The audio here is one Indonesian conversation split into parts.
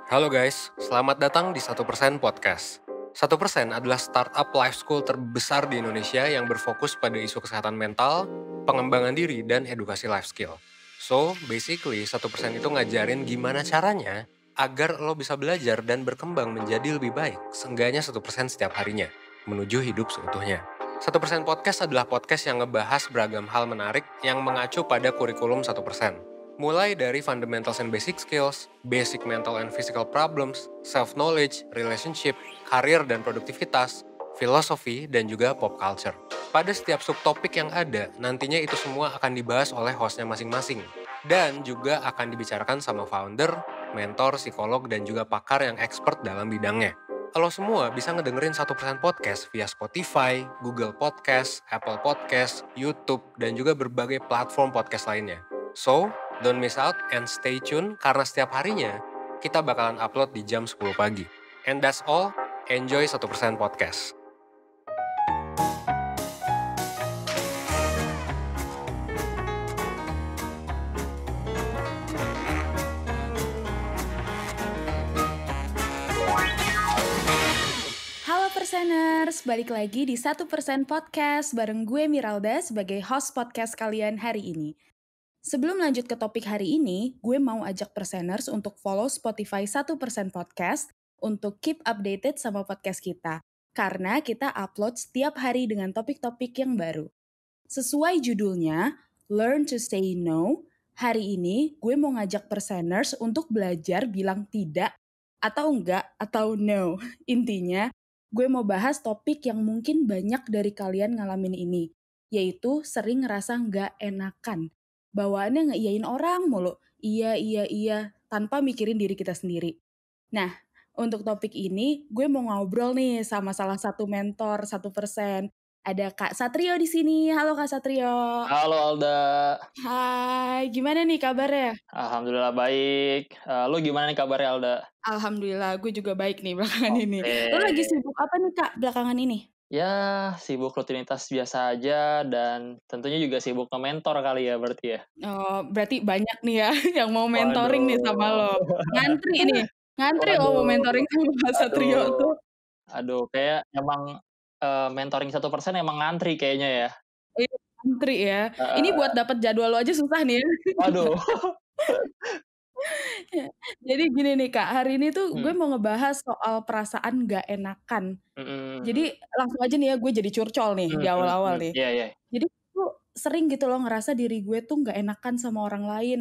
Halo guys, selamat datang di 1% Podcast. 1% adalah startup life school terbesar di Indonesia yang berfokus pada isu kesehatan mental, pengembangan diri, dan edukasi life skill. So, basically 1% itu ngajarin gimana caranya agar lo bisa belajar dan berkembang menjadi lebih baik, seenggaknya 1% setiap harinya, menuju hidup seutuhnya. 1% Podcast adalah podcast yang ngebahas beragam hal menarik yang mengacu pada kurikulum 1%. Mulai dari fundamentals and basic skills, basic mental and physical problems, self-knowledge, relationship, karir dan produktivitas, filosofi, dan juga pop culture. Pada setiap subtopik yang ada, nantinya itu semua akan dibahas oleh hostnya masing-masing. Dan juga akan dibicarakan sama founder, mentor, psikolog, dan juga pakar yang expert dalam bidangnya. Lo semua bisa ngedengerin 1% Podcast via Spotify, Google Podcast, Apple Podcast, YouTube, dan juga berbagai platform podcast lainnya. So, don't miss out and stay tune karena setiap harinya kita bakalan upload di jam 10 pagi. And that's all, enjoy 1% Podcast. Halo Perseners, balik lagi di 1% Podcast bareng gue Miralda sebagai host podcast kalian hari ini. Sebelum lanjut ke topik hari ini, gue mau ajak Perseners untuk follow Spotify 1% Podcast untuk keep updated sama podcast kita. Karena kita upload setiap hari dengan topik-topik yang baru. Sesuai judulnya, Learn to Say No, hari ini gue mau ngajak Perseners untuk belajar bilang tidak atau enggak atau no. Intinya, gue mau bahas topik yang mungkin banyak dari kalian ngalamin ini, yaitu sering ngerasa nggak enakan. Bawaannya ngeiyain orang mulu, iya, tanpa mikirin diri kita sendiri. Nah, untuk topik ini, gue mau ngobrol nih sama salah satu mentor 1%. Ada Kak Satrio di sini. Halo Kak Satrio. Halo Alda, Hai, gimana nih kabarnya? alhamdulillah baik. Lu gimana nih kabarnya Alda? Alhamdulillah, gue juga baik nih belakangan ini. Lo lagi Oke. sibuk apa nih Kak belakangan ini? Ya, sibuk rutinitas biasa aja dan tentunya juga sibuk nge-mentor kali ya berarti ya? Oh, berarti banyak nih ya yang mau mentoring nih sama Waduh. lo. Ngantri nih, ngantri lo mau Waduh, mentoring sama Kak Satrio aduh, tuh. aduh kayak emang, mentoring 1% emang ngantri kayaknya ya? Iya, ngantri ya. Ini buat Heeh. dapet jadwal lo aja susah nih ya. Waduh. Ya, jadi gini nih Kak, hari ini tuh gue Hmm, mau ngebahas soal perasaan gak enakan. mhm, Jadi langsung aja nih ya, gue jadi curcol nih di awal-awal nih. iya iya, Jadi tuh sering gitu loh ngerasa diri gue tuh gak enakan sama orang lain.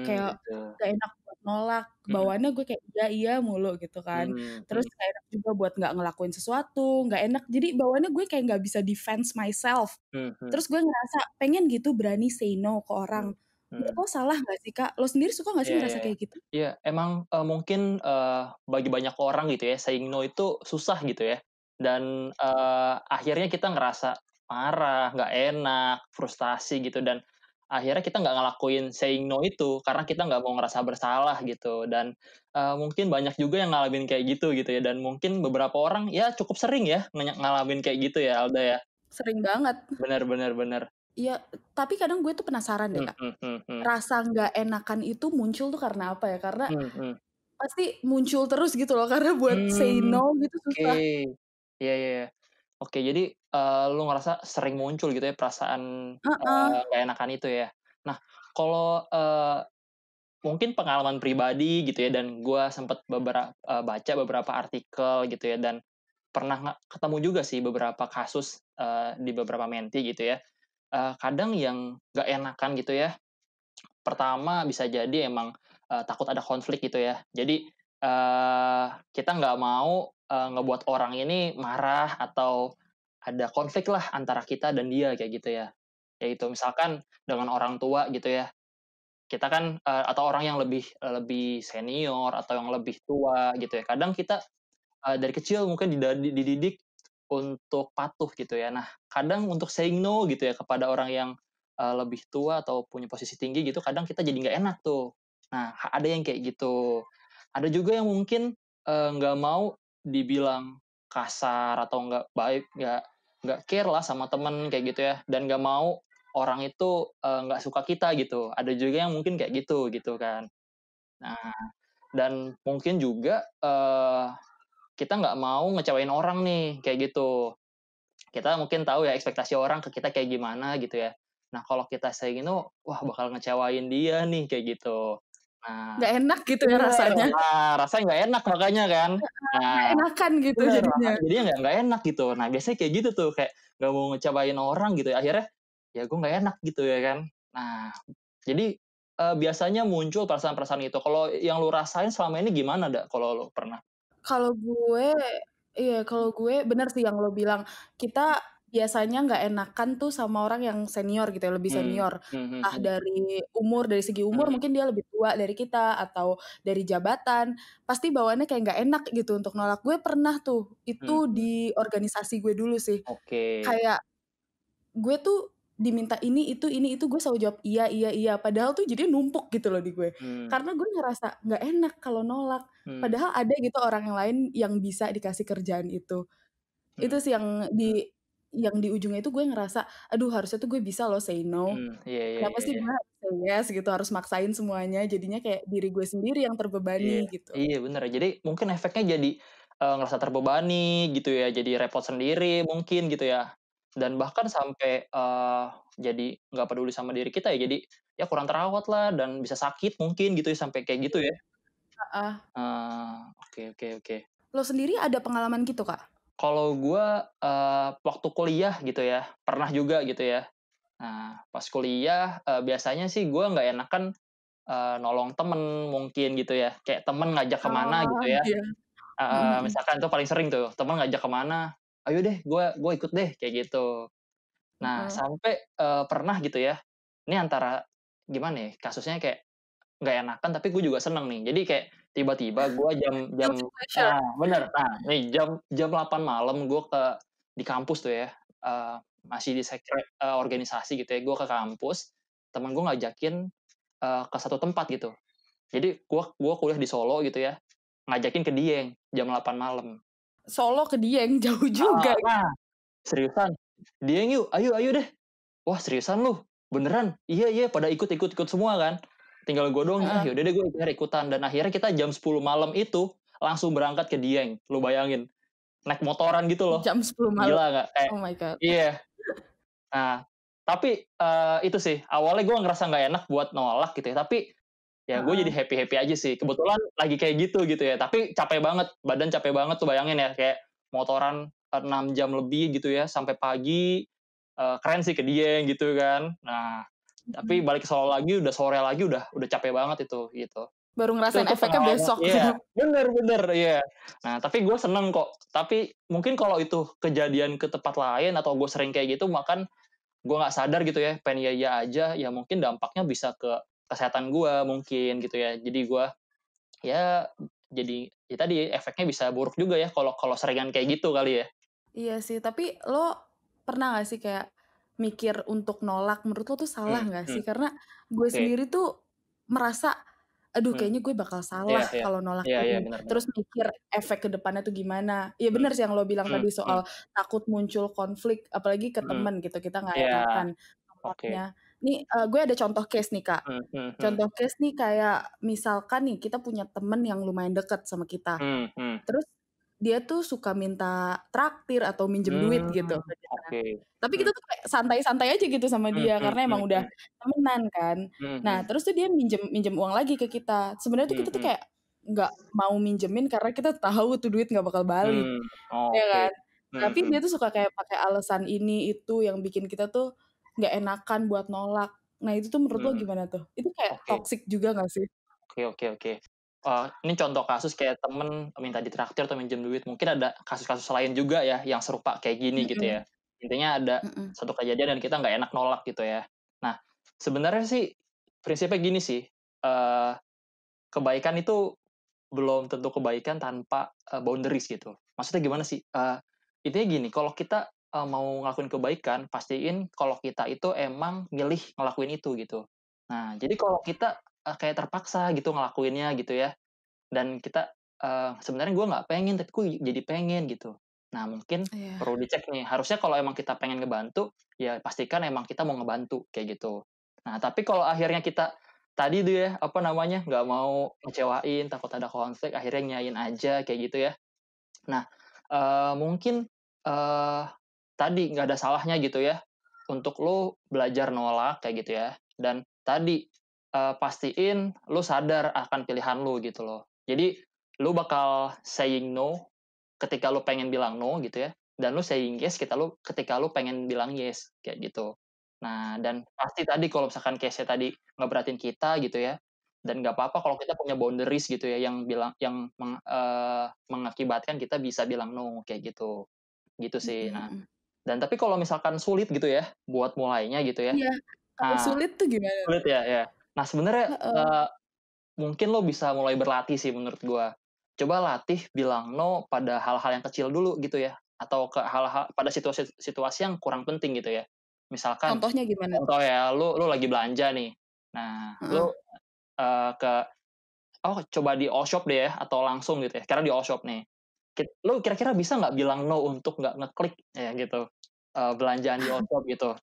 Kayak gitu, gak enak buat nolak, mhm, bawaannya gue kayak iya mulu gitu kan. Terus mhm, gak enak juga buat gak ngelakuin sesuatu, gak enak. Jadi bawaannya gue kayak gak bisa defense myself. mhm, Terus gue ngerasa pengen gitu berani say no ke mhm, orang. Menurut mhm. lo salah gak sih Kak? Lo sendiri suka gak sih Iya ngerasa iya iya. kayak gitu? Iya, emang, mungkin, bagi banyak orang gitu ya, saying no itu susah gitu ya. Dan, akhirnya kita ngerasa marah, nggak enak, frustasi gitu, dan akhirnya kita nggak ngelakuin saying no itu, karena kita nggak mau ngerasa bersalah gitu. Dan, mungkin banyak juga yang ngalamin kayak gitu ya, dan mungkin beberapa orang ya cukup sering ya ngalamin kayak gitu ya, Alda, ya. Sering banget. Bener bener bener. Iya, tapi kadang gue tuh penasaran deh, Kak. Mhm mhm mhm. Rasa nggak enakan itu muncul tuh karena apa ya? Karena Mhm mhm. pasti muncul terus gitu loh, karena buat say Mmm, no gitu oke. susah. Iya iya iya. Oke, jadi, lu ngerasa sering muncul gitu ya perasaan, Heeh. nggak enakan itu ya. Nah, kalau, mungkin pengalaman pribadi gitu ya, dan gua sempet baca beberapa artikel gitu ya, dan pernah ketemu juga sih beberapa kasus, di beberapa menti gitu ya. Kadang yang nggak enakan gitu ya, pertama bisa jadi emang, takut ada konflik gitu ya. Jadi, kita nggak mau, ngebuat orang ini marah atau ada konflik lah antara kita dan dia kayak gitu ya. Yaitu misalkan dengan orang tua gitu ya, kita kan, atau orang yang lebih, lebih senior atau yang lebih tua gitu ya. Kadang kita, dari kecil mungkin dididik untuk patuh gitu ya. Nah, kadang untuk saying no gitu ya kepada orang yang, lebih tua atau punya posisi tinggi gitu, kadang kita jadi nggak enak tuh. Nah, ada yang kayak gitu. Ada juga yang mungkin, nggak mau dibilang kasar atau nggak baik, nggak care lah sama temen kayak gitu ya, dan nggak mau orang itu, nggak suka kita gitu. Ada juga yang mungkin kayak gitu, gitu kan. Nah, Dan mungkin juga kita nggak mau ngecewain orang nih kayak gitu. Kita mungkin tahu ya ekspektasi orang ke kita kayak gimana gitu ya. Nah kalau kita say gitu, wah bakal ngecewain dia nih kayak gitu. Nah, Nggak enak gitu ya bener, rasanya. nah rasanya nggak enak makanya kan. Nggak Nah, enakan gitu bener, jadinya. makanya jadinya nggak enak gitu. Nah biasanya kayak gitu tuh, kayak nggak mau ngecewain orang gitu ya. Akhirnya ya gue nggak enak gitu ya kan. Nah jadi biasanya muncul perasaan-perasaan itu. Kalau yang lu rasain selama ini gimana dak? Kalau lu pernah? Kalau gue kalau gue bener sih yang lo bilang, kita biasanya nggak enakan tuh sama orang yang senior gitu ya, lebih Hmm, senior. hmm, hmm, Entah hmm, dari segi umur hmm, mungkin dia lebih tua dari kita, atau dari jabatan, pasti bawaannya kayak nggak enak gitu untuk nolak. Gue pernah tuh, hmm, itu hmm. di organisasi gue dulu sih. Oke. Kayak gue tuh diminta ini, itu gue selalu jawab, "Iya iya iya." Padahal tuh jadi numpuk gitu loh di gue. Hmm, Karena gue ngerasa nggak enak kalau nolak. hmm, Padahal ada gitu orang yang lain yang bisa dikasih kerjaan itu. hmm, Itu sih yang di ujungnya itu gue ngerasa, "Aduh harusnya tuh gue bisa loh say no. iya iya Kenapa iya sih iya. gue harus say yes gitu, harus maksain semuanya." Jadinya kayak diri gue sendiri yang Iya, terbebani gitu. iya bener ya. Jadi mungkin efeknya jadi, ngerasa terbebani gitu ya, jadi repot sendiri mungkin gitu ya. Dan bahkan sampai, jadi nggak peduli sama diri kita ya, jadi ya kurang terawat lah dan bisa sakit mungkin gitu ya, sampai kayak gitu ya. Heeh. Oke oke oke. Lo sendiri ada pengalaman gitu, Kak? Kalau gua, waktu kuliah gitu ya, pernah juga gitu ya. Nah, pas kuliah, biasanya sih gua nggak enakan, nolong temen mungkin gitu ya, kayak temen ngajak ke mana Oh, gitu ya. iya. Mhm Heeh, mhm. misalkan itu paling sering tuh, temen ngajak ke mana, "Ayo deh, gua ikut deh," kayak gitu. Nah, Heeh. sampai, pernah gitu ya, ini antara gimana ya, kasusnya kayak nggak enakan, tapi gue juga seneng nih. Jadi kayak tiba-tiba gua jam jam Guilty pleasure. bener, nah nih jam jam 8 malam gua di kampus tuh ya, eee, masih di sekre organisasi gitu ya, gua ke kampus, temen gua ngajakin, ke satu tempat gitu. Jadi gua kuliah di Solo gitu ya, ngajakin ke Dieng jam 8 malam. Solo ke Dieng, jauh Heeh, juga. nah, seriusan, "Dieng yuk, ayo ayo deh." "Wah seriusan lu? Beneran?" "Iya iya," pada ikut semua kan. Tinggal gue doang, "Ah, Heeh. ya udah deh gue ikutan." Dan akhirnya kita jam 10 malam itu langsung berangkat ke Dieng, lu bayangin. Naik motoran gitu loh, Jam 10 malam. gila nggak? Oh my god. Iya. Nah, tapi, itu sih, awalnya gue ngerasa nggak enak buat nolak gitu ya, tapi ya gue jadi Heeh. happy-happy aja sih. Kebetulan lagi kayak gitu ya, tapi capek banget, badan capek banget tuh bayangin ya, kayak motoran 6 jam lebih gitu ya, sampai pagi, keren sih ke Dieng gitu kan. Nah, tapi Mhm. balik ke Solo lagi, udah sore lagi, udah capek banget itu, gitu. Baru ngerasain Itu efeknya pengalaman besok iya, tuh. bener bener, iya. Nah, tapi gue seneng kok. Tapi mungkin kalau itu kejadian ke tempat lain atau gue sering kayak gitu, makan gue nggak sadar gitu ya, pengen iya-iya aja, ya mungkin dampaknya bisa ke kesehatan gue mungkin gitu ya. Jadi gue, ya jadi ya tadi efeknya bisa buruk juga ya kalau kalau seringan kayak gitu kali ya. Iya sih, tapi lo pernah gak sih kayak mikir untuk nolak, menurut lo tuh salah Hmm, gak hmm, sih? Karena gue oke, sendiri tuh merasa, aduh hmm, kayaknya gue bakal iya salah iya. kalau nolak Iya iya, ini. benar benar. Terus mikir efek ke depannya tuh gimana. Iya Hmm, bener sih yang lo bilang hmm, tadi hmm, soal takut muncul konflik, apalagi ke hmm, temen gitu, kita gak iya, enakan oke. nolaknya. Nih gue ada contoh case nih Kak. Hmm, hmm, hmm, Contoh case nih kayak misalkan nih kita punya temen yang lumayan deket sama kita. hmm, hmm, Terus dia tuh suka minta traktir atau minjem duit gitu mmm, ke kita. oke. Tapi Hmm, kita tuh kayak santai-santai aja gitu sama hmm, dia hmm, karena hmm, emang udah hmm, temenan kan. hmm, Nah, hmm, terus tuh dia minjem minjem uang lagi ke kita. Sebenarnya tuh hmm, kita tuh hmm, kayak nggak mau minjemin karena kita tahu tuh duit nggak bakal balik, hmm, ya oke. kan. Hmm, Tapi hmm, dia tuh suka kayak pakai alasan ini itu yang bikin kita tuh nggak enakan buat nolak. Nah, itu tuh menurut lo hmm, gimana tuh? Itu kayak oke. toxic juga nggak sih? Oke oke oke. Ini contoh kasus kayak temen minta ditraktir atau minjem duit, mungkin ada kasus-kasus lain juga ya yang serupa kayak gini gitu Mhm ya. Intinya ada mhm. satu kejadian dan kita nggak enak nolak gitu ya. Nah, sebenarnya sih prinsipnya gini sih, eee, kebaikan itu belum tentu kebaikan tanpa, boundaries gitu. Maksudnya gimana sih? Intinya gini, kalau kita, mau ngelakuin kebaikan, pastiin kalau kita itu emang milih ngelakuin itu gitu. Nah, jadi kalau kita, kayak terpaksa gitu ngelakuinnya gitu ya, dan kita, sebenarnya gue nggak pengen, tapi kok jadi pengen gitu. Nah, mungkin Iya. perlu dicek nih, harusnya kalau emang kita pengen ngebantu, ya pastikan emang kita mau ngebantu, kayak gitu. Nah, tapi kalau akhirnya kita tadi tuh ya, apa namanya, nggak mau ngecewain, takut ada konflik, akhirnya nyain aja, kayak gitu ya. Nah, mungkin, eee, tadi nggak ada salahnya gitu ya, untuk lu belajar nolak kayak gitu ya, dan tadi, pastiin lu sadar akan pilihan lu gitu loh. Jadi, lu bakal saying no ketika lu pengen bilang no gitu ya, dan lu saying yes ketika lu pengen bilang yes, kayak gitu. Nah, dan pasti tadi kalau misalkan case-nya tadi ngeberatin kita gitu ya, dan nggak apa-apa kalau kita punya boundaries gitu ya yang mengakibatkan kita bisa bilang no, kayak gitu. Gitu Mhm sih. Nah, mhm. dan tapi kalau misalkan sulit gitu ya, buat mulainya gitu ya, Iya, kalau nah sulit tuh gimana sulit tuh? ya, ya. Nah sebenarnya, Heeh. mungkin lo bisa mulai berlatih sih menurut gua. Coba latih bilang no pada hal-hal yang kecil dulu gitu ya, atau ke hal-hal pada situasi-situasi yang kurang penting gitu ya. Misalkan Contohnya gimana tuh? contoh ya, lu lagi belanja nih, nah Heeh. lu, ke oh coba di all shop deh ya, atau langsung gitu ya, karena di all shop nih. Lu kira-kira bisa nggak bilang no untuk nggak ngeklik ya gitu, belanjaan di all shop gitu.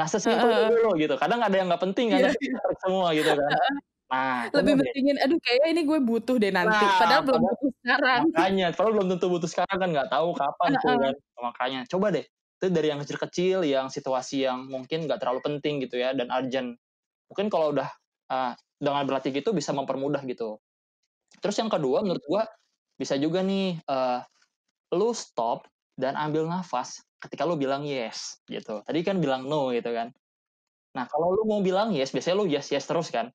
Nah Heeh sesimpel itu heeh. dulu gitu, kadang ada yang nggak penting kan, Iya tapi iya, kita klik semua gitu kan. heeh. Nah coba Lebih deh. mentingin, "Aduh kayaknya ini gue butuh deh nanti," Nah padahal belum butuh sekarang. padahal belum tentu butuh sekarang kan, nggak tahu kapan tuh Heeh. kan. Makanya coba deh, itu dari yang kecil-kecil, yang situasi yang mungkin nggak terlalu penting gitu ya, dan urgent. Mungkin kalau udah, dengan berlatih gitu bisa mempermudah gitu. Terus yang kedua menurut gua, bisa juga nih, lu stop dan ambil nafas ketika lu bilang yes, gitu. Tadi kan bilang no gitu kan. Nah, kalau lu mau bilang yes, biasanya lu yes, yes terus kan.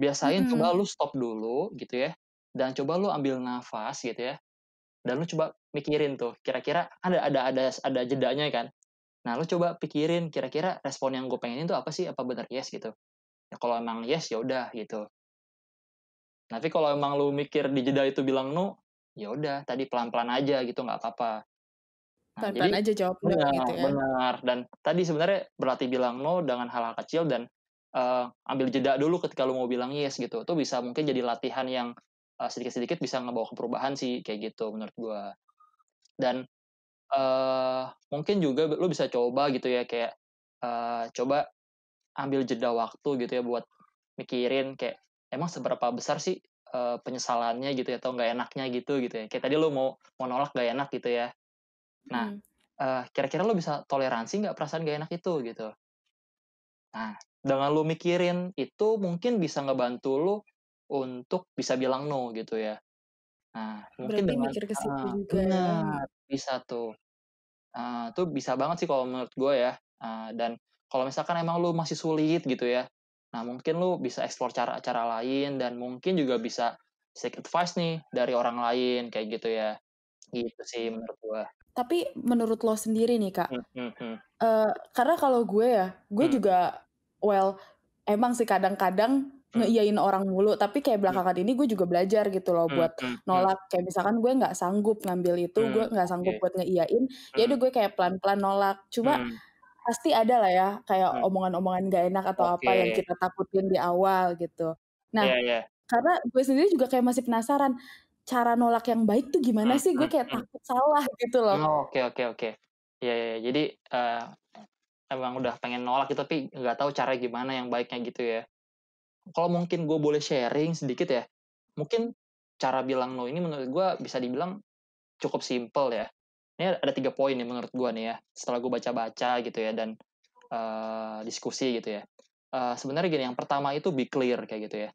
Biasain Mhm. coba lu stop dulu gitu ya, dan coba lu ambil nafas gitu ya, dan lu coba mikirin tuh, kira-kira ada jedanya kan. Nah, lu coba pikirin kira-kira respon yang gue pengenin tuh apa sih? Apa bener yes gitu. Ya kalau emang yes, ya udah gitu. Tapi kalau emang lu mikir di jeda itu bilang no, ya udah tadi pelan-pelan aja gitu, nggak apa-apa. Nah, jadi Pelan-pelan aja jawab no benar gitu ya. benar, dan tadi sebenarnya berlatih bilang no dengan hal-hal kecil dan, ambil jeda dulu ketika lu mau bilang yes gitu. Itu bisa mungkin jadi latihan yang, sedikit-sedikit bisa ngebawa ke perubahan sih, kayak gitu menurut gua. Dan, mungkin juga lu bisa coba gitu ya kayak, coba ambil jeda waktu gitu ya buat mikirin kayak, emang seberapa besar sih, penyesalannya gitu ya atau nggak enaknya gitu ya. Kayak tadi lu mau mau nolak nggak enak gitu ya. Nah, Mhm. kira-kira lu bisa toleransi nggak perasaan gak enak itu, gitu. Nah, dengan lu mikirin itu mungkin bisa ngebantu lu untuk bisa bilang no, gitu ya. Nah, mungkin Berarti dengan mikir ke situ juga ya. benar, bisa tuh. Itu bisa banget sih kalau menurut gue ya, dan kalau misalkan emang lu masih sulit gitu ya, nah mungkin lu bisa explore cara-cara lain dan mungkin juga bisa seek advice nih dari orang lain, kayak gitu ya. Gitu sih menurut gue. Tapi menurut lo sendiri nih, Kak, Mhm mhm. karena kalau gue ya, gue Mmm, juga well, emang sih kadang-kadang mhm ngeiyain orang mulu, tapi kayak mhm belakangan ini gue juga belajar gitu loh mhm buat mhm mhm. nolak. Kayak misalkan gue nggak sanggup ngambil itu, gue nggak Oke. sanggup buat ngeiyain, ya Mhm udah gue kayak pelan-pelan nolak. Cuma mhm pasti ada lah ya, kayak mhm. omongan-omongan nggak enak atau apa Oke. yang kita takutin di awal gitu. Nah, Iya iya. karena gue sendiri juga kayak masih penasaran, cara nolak yang baik tuh gimana Mhm sih? Gue mhm kayak mhm. takut salah gitu loh. Oh, oke oke oke. Iya iya. Jadi, emang udah pengen nolak gitu, tapi nggak tahu caranya gimana yang baiknya gitu ya. Kalau mungkin gue boleh sharing sedikit ya, mungkin cara bilang no ini menurut gue bisa dibilang cukup simpel ya. Ini ada 3 poin nih menurut gue nih ya, setelah gue baca-baca gitu ya dan, diskusi gitu ya. Sebenarnya gini, yang pertama itu be clear kayak gitu ya.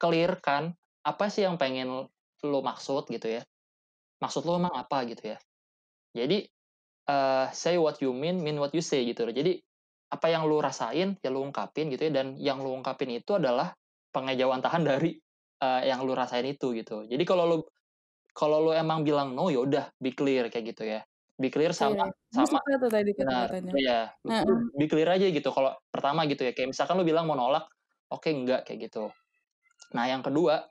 Clear kan, apa sih yang pengen lo maksud gitu ya, maksud lo emang apa gitu ya. Jadi, say what you mean what you say gitu loh. Jadi, apa yang lu rasain, ya lu ungkapin gitu ya, dan yang lu ungkapin itu adalah pengejawantahan dari, yang lu rasain itu gitu. Jadi kalau lu emang bilang no, ya udah be clear kayak gitu ya. Be clear Oke, sama gue sama suka tuh tadi benar, kata-katanya. iya, Heeh, lu be clear aja gitu kalau pertama gitu ya, kayak misalkan lu bilang mau nolak, oke, enggak, kayak gitu. Nah yang kedua,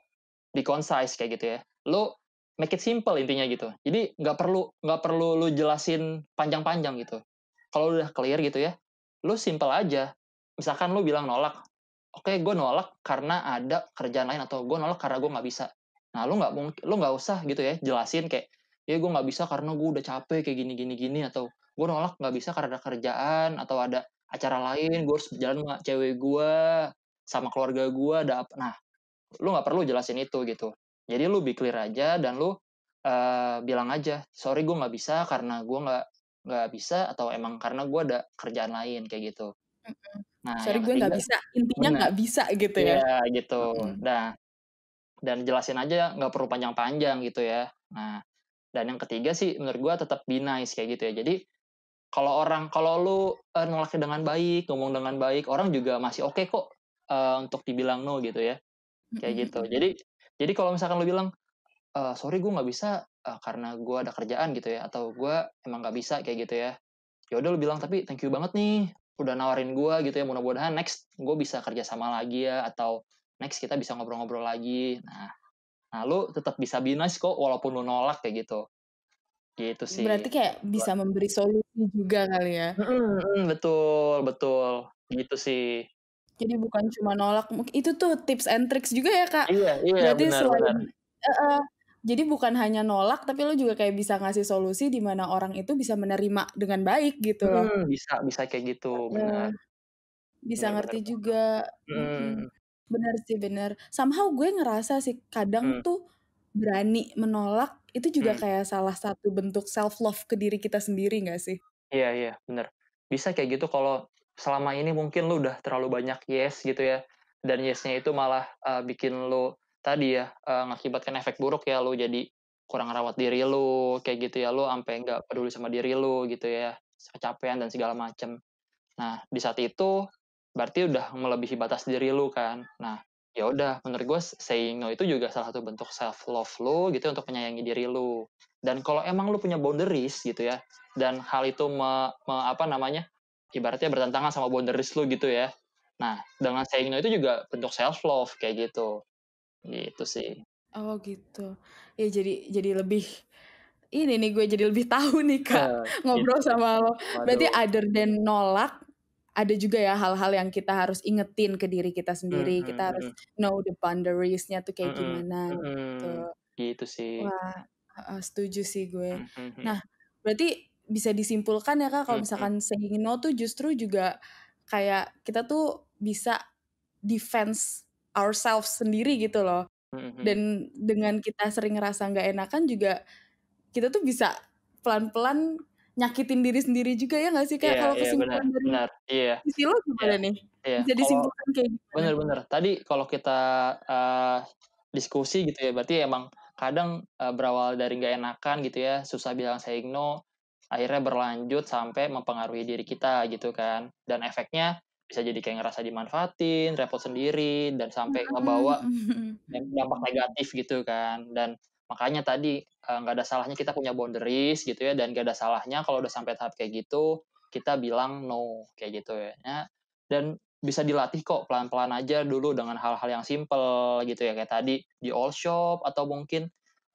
be concise kayak gitu ya. Lu make it simple intinya gitu. Jadi nggak perlu lu jelasin panjang-panjang gitu. Kalau udah clear gitu ya, lu simple aja. Misalkan lu bilang nolak, "Oke, gue nolak karena ada kerjaan lain," atau "Gue nolak karena gue nggak bisa." Nah, lu nggak usah gitu ya jelasin kayak, "Ya gue nggak bisa karena gue udah capek kayak gini gini gini," atau "Gue nolak nggak bisa karena ada kerjaan," atau "Ada acara lain, gue harus jalan sama cewek gue." sama keluarga gue ada apa. Nah, lu nggak perlu jelasin itu gitu. Jadi lu be clear aja dan lu bilang aja, sorry gue nggak bisa karena gue nggak bisa atau emang karena gue ada kerjaan lain kayak gitu. Mhm. Nah Sorry yang gue nggak ketiga, bisa, intinya benar, nggak bisa gitu ya? iya gitu. Mhm. Nah, dan jelasin aja nggak perlu panjang-panjang gitu ya. Nah, dan yang ketiga sih menurut gue tetap be nice kayak gitu ya. Jadi kalau lu nolaknya dengan baik, ngomong dengan baik, orang juga masih oke kok untuk dibilang no gitu ya. Mhm Kayak gitu. mhm. Jadi kalau misalkan lu bilang, "Sorry gue nggak bisa, karena gue ada kerjaan," gitu ya, atau "Gue emang nggak bisa," kayak gitu ya. Ya udah lu bilang, "Tapi thank you banget nih, udah nawarin gue," gitu ya, "mudah-mudahan next gue bisa kerja sama lagi ya," atau "Next kita bisa ngobrol-ngobrol lagi." Nah lu tetap bisa be nice kok walaupun lu nolak kayak gitu. Gitu sih. Berarti kayak bisa memberi solusi juga kali ya? Mhm mhm, betul betul, gitu sih. Jadi bukan cuma nolak, itu tuh tips and tricks juga ya, Kak? Iya iya, Berarti benar selain benar. heeh, jadi bukan hanya nolak, tapi lo juga kayak bisa ngasih solusi di mana orang itu bisa menerima dengan baik gitu loh. Bisa bisa kayak gitu, benar Heeh, bisa benar benar ngerti banget. juga, mhm. Mhm Bener sih, bener. Somehow gue ngerasa sih kadang mhm tuh berani menolak itu juga mhm. kayak salah satu bentuk self love ke diri kita sendiri nggak sih? Iya iya, bener. Bisa kayak gitu kalau selama ini mungkin lu udah terlalu banyak yes gitu ya, dan yes-nya itu malah, bikin lu tadi ya, mengakibatkan efek buruk ya, lu jadi kurang rawat diri lu, kayak gitu ya, lu ampe nggak peduli sama diri lu gitu ya, kecapean dan segala macem. Nah, di saat itu berarti udah melebihi batas diri lu kan. Nah, ya udah menurut gue saying no itu juga salah satu bentuk self love lu gitu untuk menyayangi diri lu. Dan kalau emang lu punya boundaries gitu ya, dan hal itu apa namanya, ibaratnya bertentangan sama boundaries lu gitu ya. Nah, dengan saying no itu juga bentuk self love kayak gitu. Gitu sih. Oh gitu. Ya jadi lebih ini nih gue jadi lebih tahu nih Kak, Gitu ngobrol ya. sama lo. Berarti Waduh. other than nolak, ada juga ya hal-hal yang kita harus ingetin ke diri kita sendiri, kita harus Mhm know the boundaries-nya tuh kayak mhm gimana mhm gitu. mhm. Gitu sih. Wah, heeh, setuju sih gue. Mhm mhm Nah, berarti bisa disimpulkan ya Kak, kalau mhm misalkan saying no tuh justru juga kayak kita tuh bisa defense ourselves sendiri gitu loh. mhm mhm. Dan dengan kita sering ngerasa nggak enakan juga, kita tuh bisa pelan-pelan nyakitin diri sendiri juga ya nggak sih, Kak? Iya Kalau iya, benar kesimpulan dari benar, iya sisi lo iya gimana nih? iya. Bisa Kalau disimpulkan kayak gimana? bener bener, tadi kalau kita, eee, diskusi gitu ya, berarti emang kadang, berawal dari nggak enakan gitu ya, susah bilang saying no, akhirnya berlanjut sampai mempengaruhi diri kita gitu kan. Dan efeknya bisa jadi kayak ngerasa dimanfaatin, repot sendiri, dan sampai Mhm ngebawa mhm. dampak negatif gitu kan. Dan makanya tadi, nggak ada salahnya kita punya boundaries gitu ya, dan nggak ada salahnya kalau udah sampai tahap kayak gitu, kita bilang no, kayak gitu ya. Dan bisa dilatih kok pelan-pelan aja dulu dengan hal-hal yang simple gitu ya, kayak tadi di all shop atau mungkin,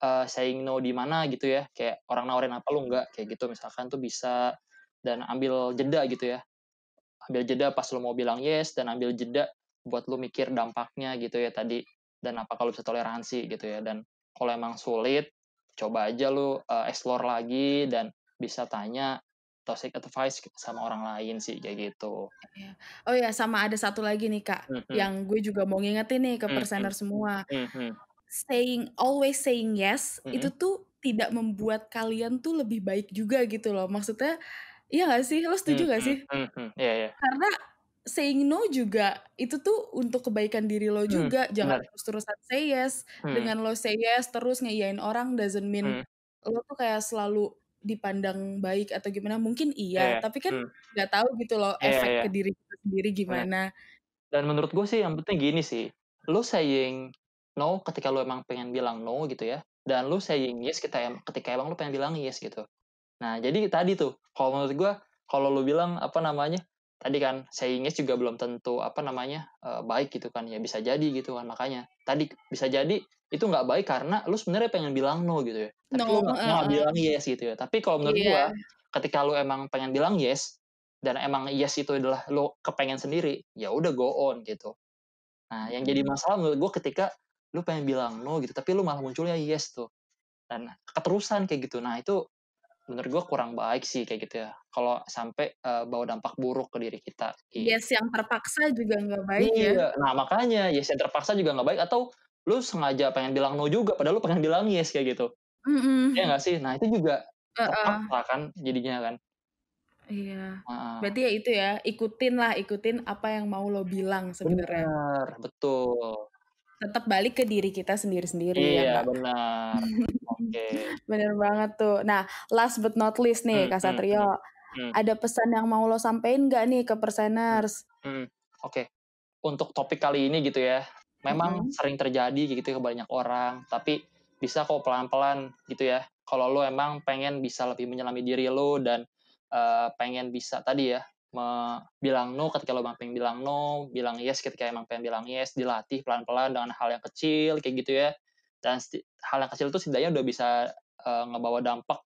saying no di mana gitu ya, kayak orang nawarin apa lu enggak, kayak gitu misalkan tuh bisa. Dan ambil jeda gitu ya, ambil jeda pas lu mau bilang yes dan ambil jeda buat lu mikir dampaknya gitu ya tadi, dan apa kalau bisa toleransi gitu ya. Dan kalau emang sulit, coba aja lu, explore lagi dan bisa tanya atau seek advice sama orang lain sih, kayak gitu. Iya. Oh ya, sama ada satu lagi nih, Kak, Mhm yang gue juga mau ngingetin nih ke mhm personer semua. mhm Always saying yes, itu mhm tuh tidak membuat kalian tuh lebih baik juga gitu loh. Maksudnya, iya nggak sih? Lo setuju nggak mhm sih? mhm, iya iya. Karena saying no juga itu tuh untuk kebaikan diri lo juga, jangan Bener, terus-terusan say yes. mhm Dengan lo say yes terus ngeiyain orang doesn't mean mhm, lo tuh kayak selalu dipandang baik atau gimana, mungkin iya, iya, tapi kan nggak tahu gitu loh iya efek iya, ke diri kita sendiri bener. gimana. Dan menurut gue sih yang penting gini sih, lu saying no ketika lu emang pengen bilang no gitu ya, dan lu saying yes ketika emang lu pengen bilang yes gitu. Nah, jadi tadi tuh, kalau menurut gua, kalau lu bilang, apa namanya, tadi kan saying yes juga belum tentu, apa namanya, baik gitu kan, ya bisa jadi gitu kan. Makanya tadi bisa jadi itu nggak baik karena lu sebenarnya pengen bilang no gitu ya, tapi lu No, malah heeh, bilang yes gitu ya. Tapi kalau menurut gua, iya, ketika lu emang pengen bilang yes, dan emang yes itu adalah lu kepengen sendiri, ya udah go on gitu. Nah, yang jadi mhm. masalah menurut gua ketika lu pengen bilang no gitu, tapi lu malah munculnya yes tuh, dan keterusan kayak gitu. Nah, itu menurut gue kurang baik sih kayak gitu ya. Kalau sampai bawa dampak buruk ke diri kita. Yes, yang terpaksa juga nggak baik ya. Iya, nah makanya yes yang terpaksa juga nggak baik atau lu sengaja pengen bilang no juga padahal lu pengen bilang yes kayak gitu. Iya Mhm. nggak sih? Nah itu juga Heeh. terpaksa kan jadinya kan. Iya. Heeh. Berarti ya itu ya, ikutin apa yang mau lo bilang sebenarnya. Bener, betul. Tetap balik ke diri kita sendiri-sendiri ya Iya nggak? benar. Oke. Bener banget tuh. Nah, last but not least nih Kak Mhm, mhm. Satrio, Mhm. ada pesan yang mau lo sampein nggak nih ke Mhm. perseners? Mhm. Oke. Untuk topik kali ini gitu ya, memang Mhm. sering terjadi gitu ya ke banyak orang, tapi bisa kok pelan-pelan gitu ya. Kalau lo emang pengen bisa lebih menyelami diri lo dan pengen bisa tadi ya, bilang no ketika lo emang pengen bilang no, bilang yes ketika emang pengen bilang yes, dilatih pelan-pelan dengan hal yang kecil kayak gitu ya. Dan hal yang kecil itu setidaknya udah bisa ngebawa dampak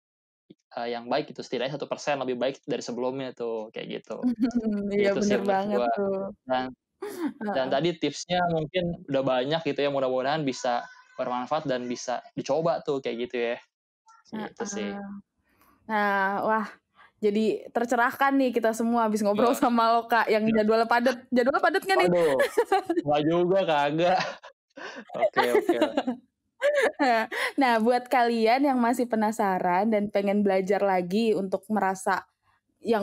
yang baik gitu, setidaknya 1% lebih baik dari sebelumnya tuh, kayak gitu. Iya Gitu sih bener menurut banget gua. tuh. Dan dan Heeh, tadi tipsnya mungkin udah banyak gitu ya, mudah-mudahan bisa bermanfaat dan bisa dicoba tuh kayak gitu ya. Gitu sih. heeh. Nah, wah jadi tercerahkan nih kita semua habis ngobrol Heeh, sama lo Kak, yang iya. jadwalnya padat. Jadwalnya padat nggak nih? Waduh, enggak juga, kagak. Oke, oke. Nah, buat kalian yang masih penasaran dan pengen belajar lagi untuk merasa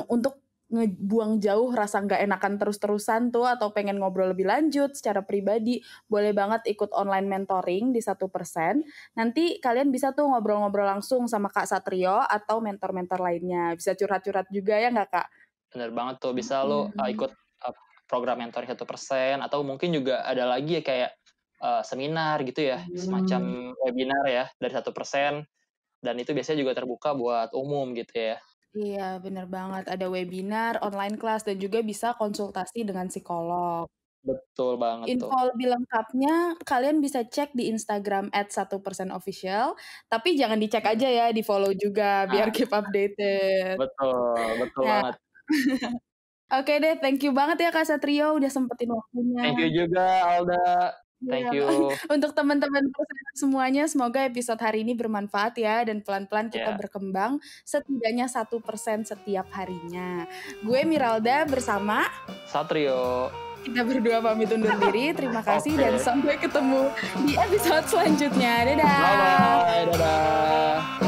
untuk ngebuang jauh rasa nggak enakan terus-terusan tuh atau pengen ngobrol lebih lanjut secara pribadi, boleh banget ikut online mentoring di 1%. Nanti kalian bisa tuh ngobrol-ngobrol langsung sama Kak Satrio atau mentor-mentor lainnya. Bisa curhat-curhat juga ya nggak, Kak? Bener banget tuh, bisa lo Mhm. ikut program mentoring 1% atau mungkin juga ada lagi ya kayak seminar gitu ya, semacam webinar ya dari 1% dan itu biasanya juga terbuka buat umum gitu ya. Iya, bener banget. Ada webinar, online class, dan juga bisa konsultasi dengan psikolog. Betul banget tuh. Info lebih lengkapnya kalian bisa cek di Instagram @1%official, tapi jangan dicek Mhm. aja ya, di-follow juga biar Nah, keep updated. betul, betul Nah, banget. oke deh, thank you banget ya Kak Satrio udah sempetin waktunya. Thank you juga Alda. Iya, Thank you. untuk teman-teman perseners semuanya semoga episode hari ini bermanfaat ya dan pelan-pelan kita Ya, berkembang setidaknya 1% setiap harinya. Gue Miralda bersama Satrio. kita berdua pamit undur diri. Terima kasih dan Oke. sampai ketemu di episode selanjutnya. Bye Dadah. bye. Dadah.